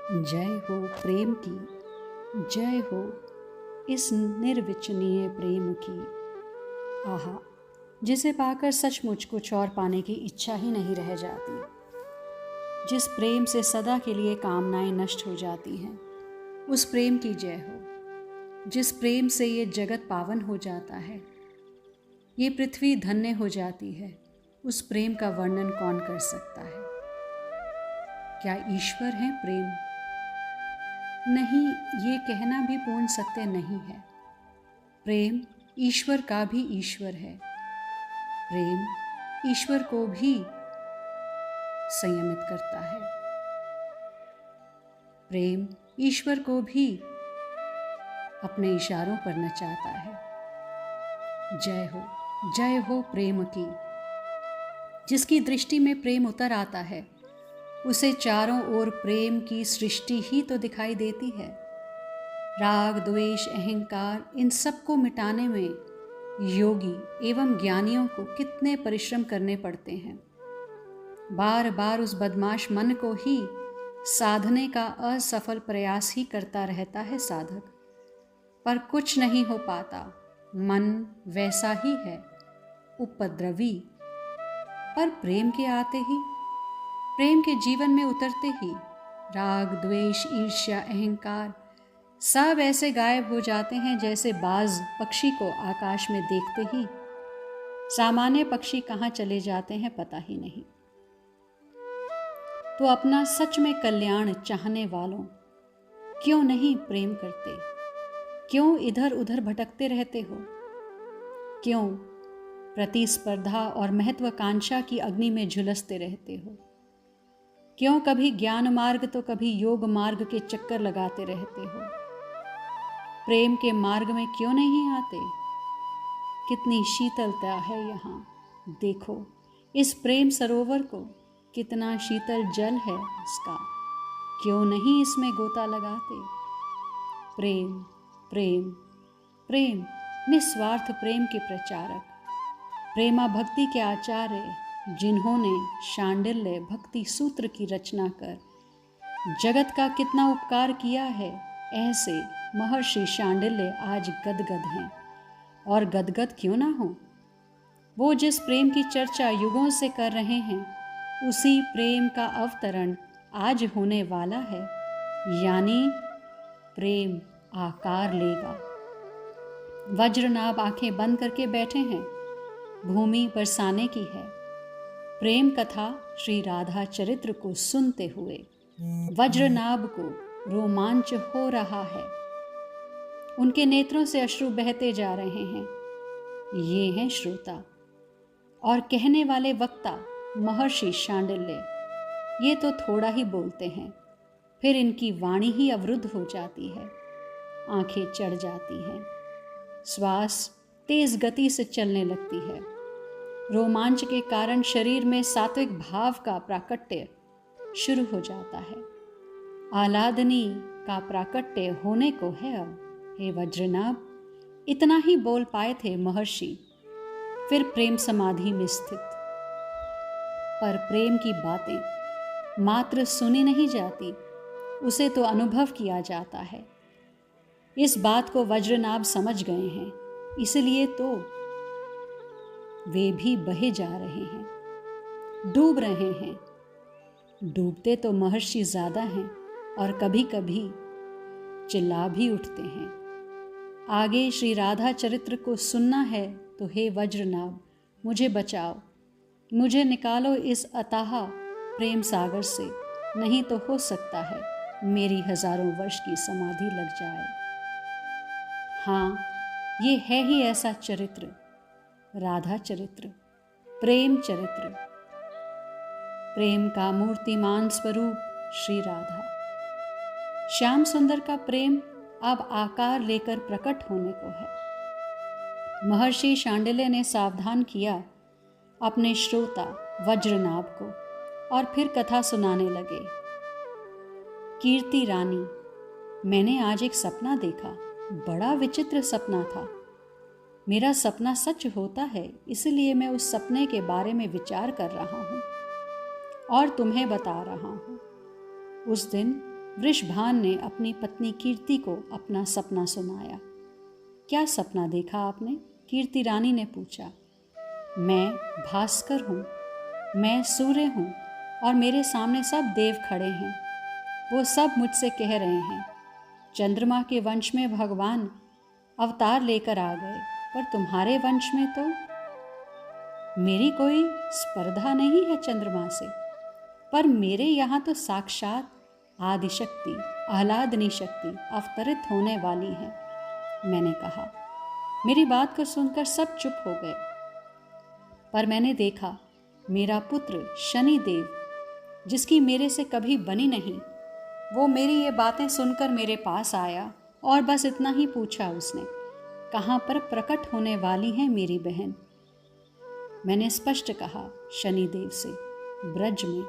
जय हो प्रेम की, जय हो इस निर्विचनीय प्रेम की। आहा, जिसे पाकर सचमुच कुछ और पाने की इच्छा ही नहीं रह जाती। जिस प्रेम से सदा के लिए कामनाएं नष्ट हो जाती हैं, उस प्रेम की जय हो। जिस प्रेम से ये जगत पावन हो जाता है, ये पृथ्वी धन्य हो जाती है, उस प्रेम का वर्णन कौन कर सकता है। क्या ईश्वर है प्रेम? नहीं, ये कहना भी पूर्ण सत्य नहीं है। प्रेम ईश्वर का भी ईश्वर है। प्रेम ईश्वर को भी संयमित करता है। प्रेम ईश्वर को भी अपने इशारों पर नचाता है। जय हो प्रेम की। जिसकी दृष्टि में प्रेम उतर आता है, उसे चारों ओर प्रेम की सृष्टि ही तो दिखाई देती है। राग, द्वेष, अहंकार, इन सब को मिटाने में योगी एवं ज्ञानियों को कितने परिश्रम करने पड़ते हैं। बार बार उस बदमाश मन को ही साधने का असफल प्रयास ही करता रहता है साधक, पर कुछ नहीं हो पाता। मन वैसा ही है, उपद्रवी। पर प्रेम के आते ही, प्रेम के जीवन में उतरते ही राग, द्वेष, ईर्ष्या, अहंकार सब ऐसे गायब हो जाते हैं जैसे बाज पक्षी को आकाश में देखते ही सामान्य पक्षी कहाँ चले जाते हैं पता ही नहीं। तो अपना सच में कल्याण चाहने वालों, क्यों नहीं प्रेम करते? क्यों इधर उधर भटकते रहते हो? क्यों प्रतिस्पर्धा और महत्वाकांक्षा की अग्नि में झुलसते रहते हो? क्यों कभी ज्ञान मार्ग तो कभी योग मार्ग के चक्कर लगाते रहते हो? प्रेम के मार्ग में क्यों नहीं आते? कितनी शीतलता है यहाँ, देखो इस प्रेम सरोवर को, कितना शीतल जल है इसका। क्यों नहीं इसमें गोता लगाते? प्रेम प्रेम प्रेम, निस्वार्थ प्रेम के प्रचारक, प्रेमा भक्ति के आचार्य, जिन्होंने शांडिल्य भक्ति सूत्र की रचना कर जगत का कितना उपकार किया है, ऐसे महर्षि शांडिल्य आज गदगद हैं। और गदगद क्यों ना हो? वो जिस प्रेम की चर्चा युगों से कर रहे हैं, उसी प्रेम का अवतरण आज होने वाला है। यानी प्रेम आकार लेगा। वज्रनाभ आंखें बंद करके बैठे हैं, भूमि बरसाने की है। प्रेम कथा श्री राधा चरित्र को सुनते हुए वज्रनाभ को रोमांच हो रहा है। उनके नेत्रों से अश्रु बहते जा रहे हैं। ये हैं श्रोता और कहने वाले वक्ता महर्षि शांडिल्य। ये तो थोड़ा ही बोलते हैं, फिर इनकी वाणी ही अवरुद्ध हो जाती है, आंखें चढ़ जाती हैं, श्वास तेज गति से चलने लगती है। रोमांच के कारण शरीर में सात्विक भाव का प्राकट्य शुरू हो जाता है। आह्लादनी का प्राकट्य होने को है अब। हे वज्रनाभ, इतना ही बोल पाए थे महर्षि, फिर प्रेम समाधि में स्थित। पर प्रेम की बातें मात्र सुनी नहीं जाती, उसे तो अनुभव किया जाता है। इस बात को वज्रनाभ समझ गए हैं, इसलिए तो वे भी बहे जा रहे हैं, डूब रहे हैं। डूबते तो महर्षि ज़्यादा हैं और कभी कभी चिल्ला भी उठते हैं। आगे श्री राधा चरित्र को सुनना है तो हे वज्रनाभ, मुझे बचाओ, मुझे निकालो इस अथाह प्रेम सागर से, नहीं तो हो सकता है मेरी हजारों वर्ष की समाधि लग जाए। हाँ, ये है ही ऐसा चरित्र, राधा चरित्र, प्रेम चरित्र। प्रेम का मूर्तिमान स्वरूप श्री राधा। श्याम सुंदर का प्रेम अब आकार लेकर प्रकट होने को है। महर्षि शांडिल्य ने सावधान किया अपने श्रोता वज्रनाभ को और फिर कथा सुनाने लगे। कीर्ति रानी, मैंने आज एक सपना देखा, बड़ा विचित्र सपना था। मेरा सपना सच होता है, इसलिए मैं उस सपने के बारे में विचार कर रहा हूँ और तुम्हें बता रहा हूँ। उस दिन वृषभान ने अपनी पत्नी कीर्ति को अपना सपना सुनाया। क्या सपना देखा आपने? कीर्ति रानी ने पूछा। मैं भास्कर हूँ, मैं सूर्य हूँ और मेरे सामने सब देव खड़े हैं। वो सब मुझसे कह रहे हैं, चंद्रमा के वंश में भगवान अवतार लेकर आ गए, पर तुम्हारे वंश में तो मेरी कोई स्पर्धा नहीं है चंद्रमा से, पर मेरे यहाँ तो साक्षात आदिशक्ति, आह्लादनी शक्ति अवतरित होने वाली है। मैंने कहा। मेरी बात को सुनकर सब चुप हो गए, पर मैंने देखा मेरा पुत्र शनिदेव, जिसकी मेरे से कभी बनी नहीं, वो मेरी ये बातें सुनकर मेरे पास आया और बस इतना ही पूछा उसने, कहाँ पर प्रकट होने वाली है मेरी बहन? मैंने स्पष्ट कहा, शनिदेव से, ब्रज में,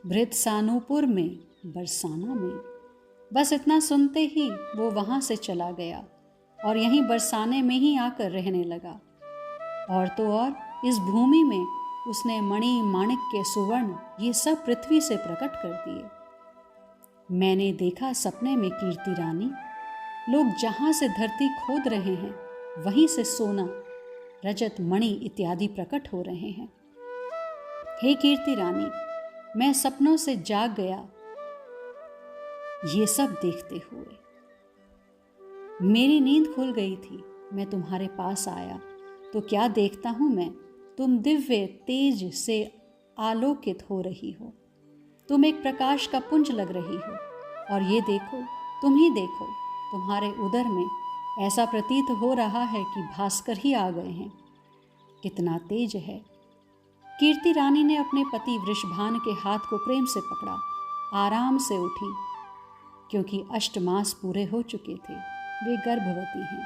भृतसानुपुर में, बरसाना में। बस इतना सुनते ही वो वहाँ से चला गया और यहीं बरसाने में ही आकर रहने लगा। और तो और इस भूमि में उसने मणि, माणिक्य, सुवर्ण ये सब पृथ्वी से प्रकट कर दिए। मैंने देखा सपने में कीर्ति रानी, लोग जहाँ से धरती खोद रहे हैं वहीं से सोना, रजत, मणि इत्यादि प्रकट हो रहे हैं। हे कीर्ति रानी, मैं सपनों से जाग गया ये सब देखते हुए। मेरी नींद खुल गई थी। मैं तुम्हारे पास आया तो क्या देखता हूं मैं, तुम दिव्य तेज से आलोकित हो रही हो। तुम एक प्रकाश का पुंज लग रही हो और ये देखो, तुम ही देखो, तुम्हारे उदर में ऐसा प्रतीत हो रहा है कि भास्कर ही आ गए हैं। कितना तेज है। कीर्ति रानी ने अपने पति वृषभान के हाथ को प्रेम से पकड़ा, आराम से उठी, क्योंकि 8 मास पूरे हो चुके थे, वे गर्भवती हैं।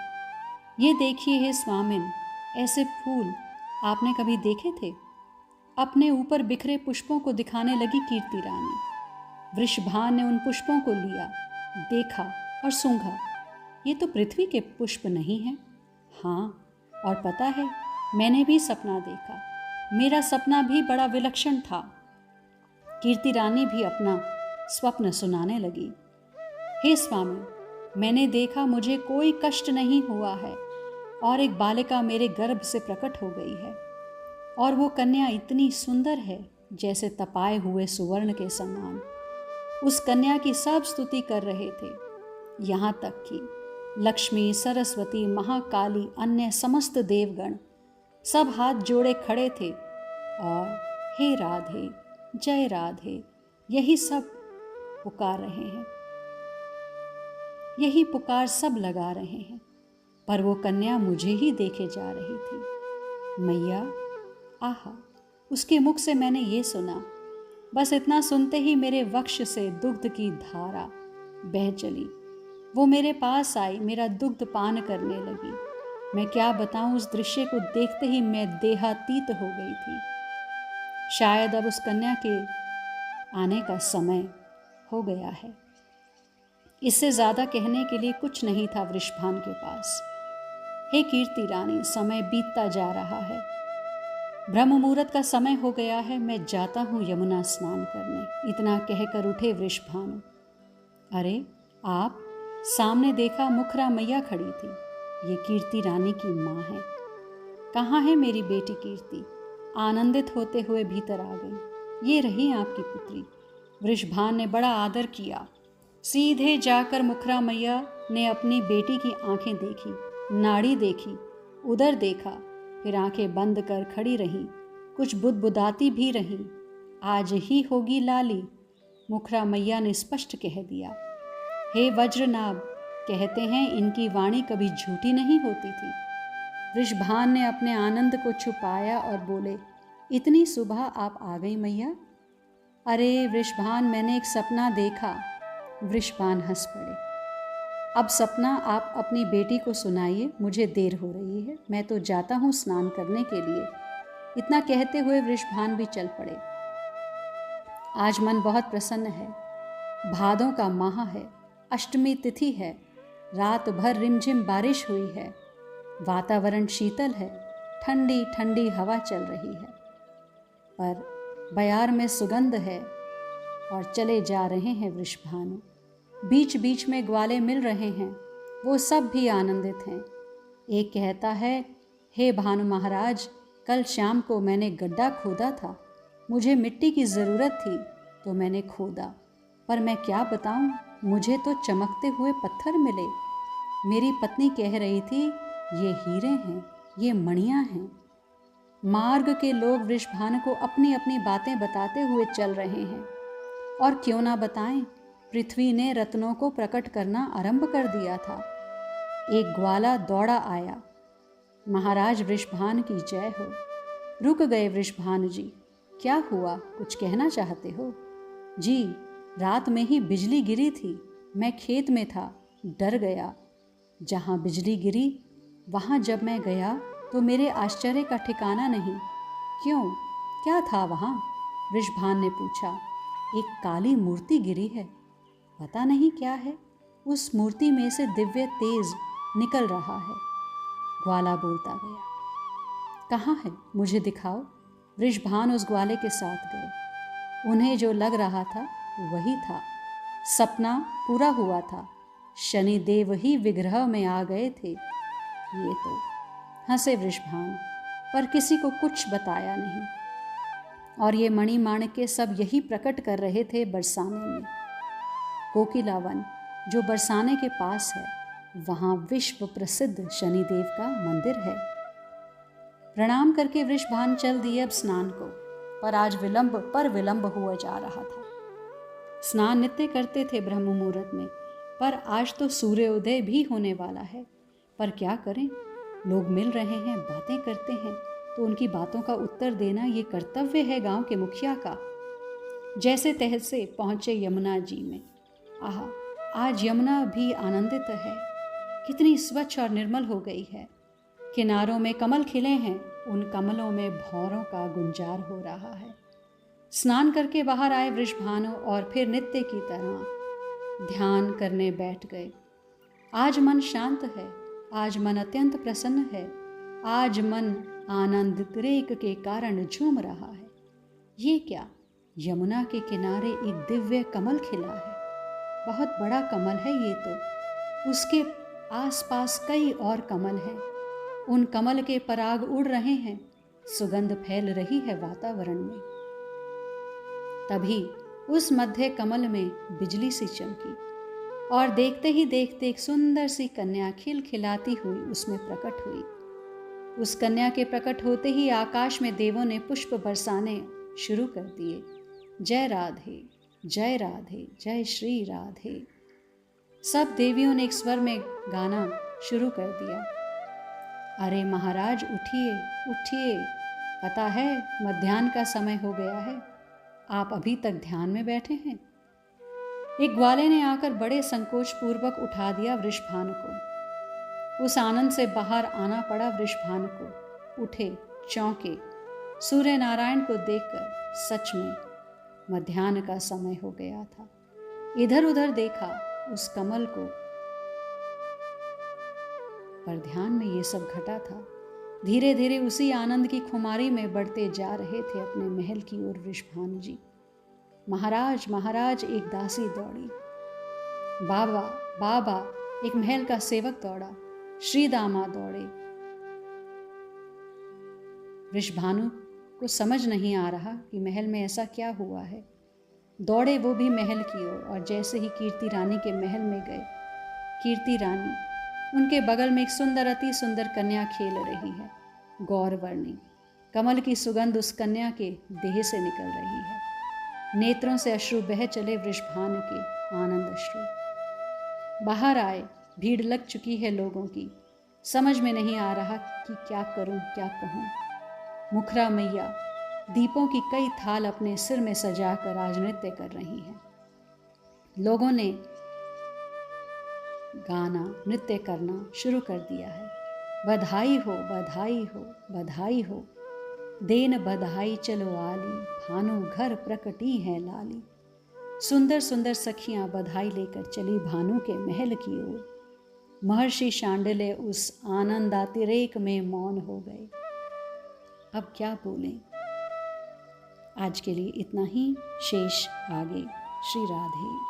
ये देखिए हे स्वामिन, ऐसे फूल आपने कभी देखे थे? अपने ऊपर बिखरे पुष्पों को दिखाने लगी कीर्ति रानी। वृषभान ने उन पुष्पों को लिया, देखा और सूंघा। ये तो पृथ्वी के पुष्प नहीं हैं। हाँ, और पता है, मैंने भी सपना देखा। मेरा सपना भी बड़ा विलक्षण था। कीर्ति रानी भी अपना स्वप्न सुनाने लगी। हे स्वामी, मैंने देखा मुझे कोई कष्ट नहीं हुआ है और एक बालिका मेरे गर्भ से प्रकट हो गई है और वो कन्या इतनी सुंदर है जैसे तपाए हुए सुवर्ण के समान। उस कन्या की सब स्तुति कर रहे थे, यहाँ तक कि लक्ष्मी, सरस्वती, महाकाली, अन्य समस्त देवगण सब हाथ जोड़े खड़े थे और हे राधे, जय राधे, यही सब पुकार रहे हैं। यही पुकार सब लगा रहे हैं, पर वो कन्या मुझे ही देखे जा रही थी। मैया, आहा, उसके मुख से मैंने ये सुना। बस इतना सुनते ही मेरे वक्ष से दुग्ध की धारा बह चली। वो मेरे पास आई, मेरा दुग्ध पान करने लगी। मैं क्या बताऊं, उस दृश्य को देखते ही मैं देहातीत हो गई थी। शायद अब उस कन्या के आने का समय हो गया है। इससे ज़्यादा कहने के लिए कुछ नहीं था वृषभान के पास। हे कीर्ति रानी, समय बीतता जा रहा है, ब्रह्म मुहूर्त का समय हो गया है, मैं जाता हूँ यमुना स्नान करने। इतना कहकर उठे वृषभान। अरे आप, सामने देखा मुखरा मैया खड़ी थी। ये कीर्ति रानी की माँ है। कहाँ है मेरी बेटी कीर्ति? आनंदित होते हुए भीतर आ गई। ये रही आपकी पुत्री। वृषभान ने बड़ा आदर किया। सीधे जाकर मुखरा मैया ने अपनी बेटी की आंखें देखी, नाड़ी देखी, उदर देखा, फिर आंखें बंद कर खड़ी रहीं, कुछ बुदबुदाती भी रहीं। आज ही होगी लाली, मुखरा मैया ने स्पष्ट कह दिया। हे वज्रनाभ, कहते हैं इनकी वाणी कभी झूठी नहीं होती थी। वृषभान ने अपने आनंद को छुपाया और बोले, इतनी सुबह आप आ गई मैया? अरे वृषभान, मैंने एक सपना देखा। वृषभान हंस पड़े। अब सपना आप अपनी बेटी को सुनाइए, मुझे देर हो रही है, मैं तो जाता हूँ स्नान करने के लिए। इतना कहते हुए वृषभान भी चल पड़े। आज मन बहुत प्रसन्न है। भादों का माह है, अष्टमी तिथि है, रात भर रिमझिम बारिश हुई है, वातावरण शीतल है, ठंडी ठंडी हवा चल रही है, पर बयार में सुगंध है और चले जा रहे हैं वृषभानु। बीच बीच में ग्वाले मिल रहे हैं, वो सब भी आनंदित हैं। एक कहता है, हे भानु महाराज, कल शाम को मैंने गड्ढा खोदा था, मुझे मिट्टी की ज़रूरत थी तो मैंने खोदा, पर मैं क्या बताऊं, मुझे तो चमकते हुए पत्थर मिले। मेरी पत्नी कह रही थी, ये हीरे हैं, ये मणियाँ हैं। मार्ग के लोग वृषभानु को अपनी अपनी बातें बताते हुए चल रहे हैं, और क्यों ना बताएं, पृथ्वी ने रत्नों को प्रकट करना आरंभ कर दिया था। एक ग्वाला दौड़ा आया, महाराज वृषभानु की जय हो। रुक गए वृषभानु जी, क्या हुआ, कुछ कहना चाहते हो? जी, रात में ही बिजली गिरी थी, मैं खेत में था, डर गया। जहाँ बिजली गिरी वहाँ जब मैं गया तो मेरे आश्चर्य का ठिकाना नहीं। क्यों, क्या था वहाँ? वृषभानु ने पूछा। एक काली मूर्ति गिरी है, पता नहीं क्या है, उस मूर्ति में से दिव्य तेज निकल रहा है। ग्वाला बोलता गया। कहाँ है, मुझे दिखाओ। वृषभानु उस ग्वाले के साथ गए। उन्हें जो लग रहा था वही था, सपना पूरा हुआ था। शनिदेव ही विग्रह में आ गए थे। ये तो हंसे वृषभानु, पर किसी को कुछ बताया नहीं। और ये मणि माणिक्य सब यही प्रकट कर रहे थे बरसाने में। कोकिलावन जो बरसाने के पास है, वहाँ विश्व प्रसिद्ध शनिदेव का मंदिर है। प्रणाम करके वृषभानु चल दिए अब स्नान को, पर आज विलंब हुआ जा रहा था। स्नान नित्य करते थे ब्रह्म मुहूर्त में, पर आज तो सूर्योदय भी होने वाला है। पर क्या करें, लोग मिल रहे हैं, बातें करते हैं, तो उनकी बातों का उत्तर देना ये कर्तव्य है गांव के मुखिया का। जैसे तैसे पहुँचे यमुना जी में। आहा, आज यमुना भी आनंदित है, कितनी स्वच्छ और निर्मल हो गई है। किनारों में कमल खिले हैं, उन कमलों में भौरों का गुंजार हो रहा है। स्नान करके बाहर आए वृषभानु और फिर नित्य की तरह ध्यान करने बैठ गए। आज मन शांत है, आज मन अत्यंत प्रसन्न है, आज मन आनंदोद्रेक के कारण झूम रहा है। ये क्या, यमुना के किनारे एक दिव्य कमल खिला है, बहुत बड़ा कमल है ये तो। उसके आसपास कई और कमल हैं, उन कमल के पराग उड़ रहे हैं, सुगंध फैल रही है वातावरण में। तभी उस मध्य कमल में बिजली सी चमकी, और देखते ही देखते एक सुंदर सी कन्या खिलखिलाती हुई उसमें प्रकट हुई। उस कन्या के प्रकट होते ही आकाश में देवों ने पुष्प बरसाने शुरू कर दिए। जय राधे, जय राधे, जय श्री राधे। सब देवियों ने एक स्वर में गाना शुरू कर दिया। अरे महाराज उठिए, उठिए, पता है मध्याह्न का समय हो गया है, आप अभी तक ध्यान में बैठे हैं। एक ग्वाले ने आकर बड़े संकोच पूर्वक उठा दिया वृषभानु को। उस आनंद से बाहर आना पड़ा वृषभानु को। उठे, चौंके, सूर्य नारायण को देखकर सच में मध्याह्न का समय हो गया था। इधर उधर देखा उस कमल को, पर ध्यान में ये सब घटा था। धीरे धीरे उसी आनंद की खुमारी में बढ़ते जा रहे थे अपने महल की ओर वृषभानु जी। महाराज, महाराज, एक दासी दौड़ी। बाबा, बाबा, एक महल का सेवक दौड़ा। श्री दामा दौड़े। वृषभानु को समझ नहीं आ रहा कि महल में ऐसा क्या हुआ है। दौड़े वो भी महल की ओर, और जैसे ही कीर्ति रानी के महल में गए, कीर्ति रानी, उनके बगल में एक सुंदर, अति सुंदर कन्या खेल रही है, गौरवर्णी। कमल की सुगंध उस कन्या के देह से निकल रही है। नेत्रों से अश्रु बह चले वृषभानु के, आनंद अश्रु। बाहर आए, भीड़ लग चुकी है लोगों की। समझ में नहीं आ रहा कि क्या करूं, क्या कहूं। मुखरा मैया दीपों की कई थाल अपने सिर में सजाकर आज नृत्य कर रही हैं। लोगों ने गाना, नृत्य करना शुरू कर दिया है। बधाई हो, बधाई हो, बधाई हो, देन बधाई चलो आली, भानु घर प्रकटी है लाली। सुंदर सुंदर सखियां बधाई लेकर चली भानु के महल की ओर। महर्षि शांडिल्य उस आनंदातिरेक में मौन हो गए। अब क्या बोलें। आज के लिए इतना ही, शेष आगे। श्री राधे।